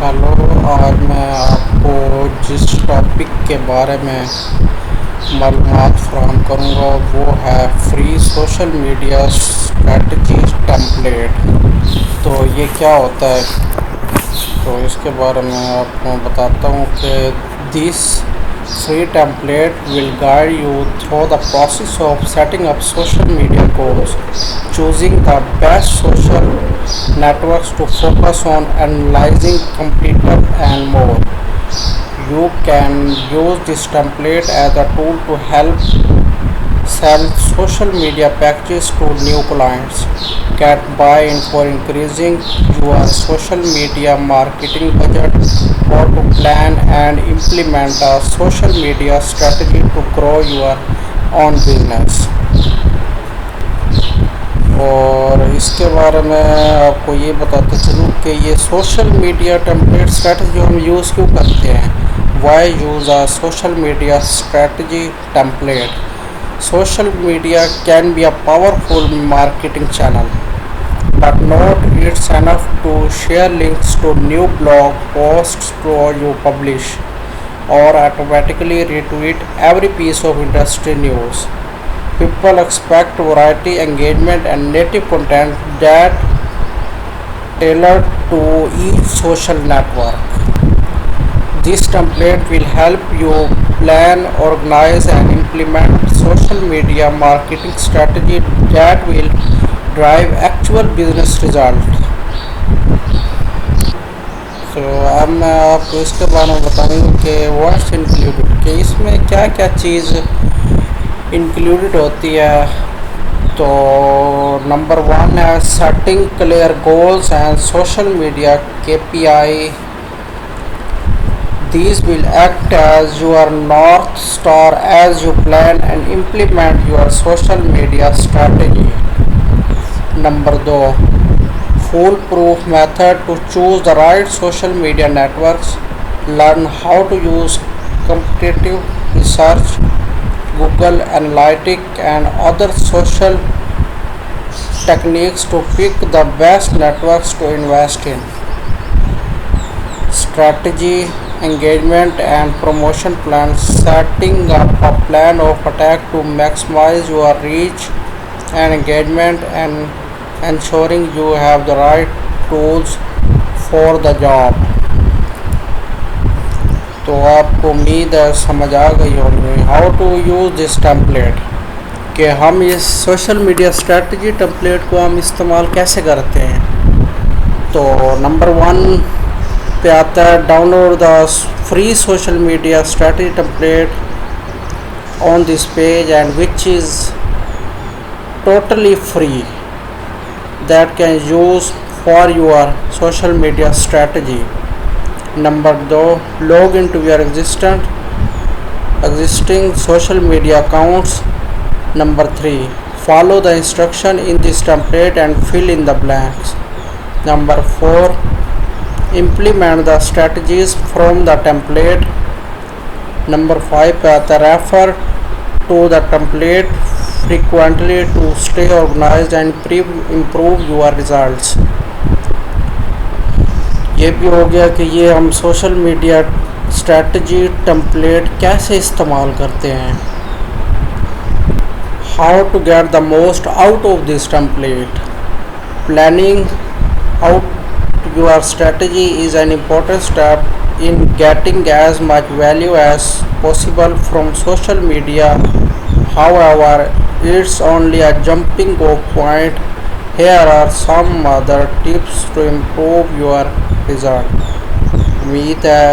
Hello. आज मैं आपको जिस टॉपिक के बारे में मालूमात फराहम करूँगा वो है free social media strategy template. तो ये क्या होता है, तो इसके बारे में आपको बताता हूँ कि this free template will guide you through the process of setting up social media goals, choosing the best social networks to focus on, analyzing competitor and more. You can use this template as a tool to help sell social media packages to new clients, get buy-in for increasing your social media marketing budget, or to plan and implement a social media strategy to grow your own business. और इसके बारे में आपको ये बताते चलूँ कि ये सोशल मीडिया टेम्पलेट स्ट्रेटजी हम यूज़ क्यों करते हैं। Why use a social media strategy template. Social media can be a powerful marketing channel, but not it's enough to share links to new blog posts you publish or automatically retweet every piece of industry news. People expect variety, engagement, and native content that tailored to each social network. This template will help you plan, organize, and implement social media marketing strategy that will drive actual business result. तो अब मैं आपको इसके बारे में बताऊंगा कि what's included, कि इसमें क्या क्या चीज़ इंक्लूडेड होती है। तो नंबर 1 है setting clear goals and social media KPI. These will act as your North Star as you plan and implement your social media strategy. Number 2. Foolproof method to choose the right social media networks. Learn how to use competitive research, Google Analytics, and other social techniques to pick the best networks to invest in. Strategy, engagement, and promotion plans. Setting up a plan of attack to maximize your reach and engagement, and ensuring you have the right tools for the job. तो आपको उम्मीद है समझ आ गई होगी how to use this template, कि हम इस सोशल मीडिया स्ट्रेटजी टेम्पलेट को हम इस्तेमाल कैसे करते हैं। तो नंबर 1 पे आता है download the free social media strategy template on this page and which is totally free that can use for your social media strategy. Number 2, log in to your existing social media accounts. Number 3, follow the instruction in this template and fill in the blanks. Number 4, implement the strategies from the template. Number 5 the refer to the template frequently to stay organized and improve your results. ये भी हो गया कि ये हम social media strategy template कैसे इस्तेमाल करते हैं. How to get the most out of this template. Planning out your strategy is an important step in getting as much value as possible from social media. However, it's only a jumping off point. Here are some other tips to improve your result. उम्मीद है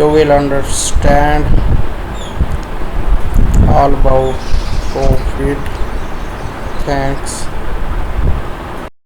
you will understand all about it. Thanks.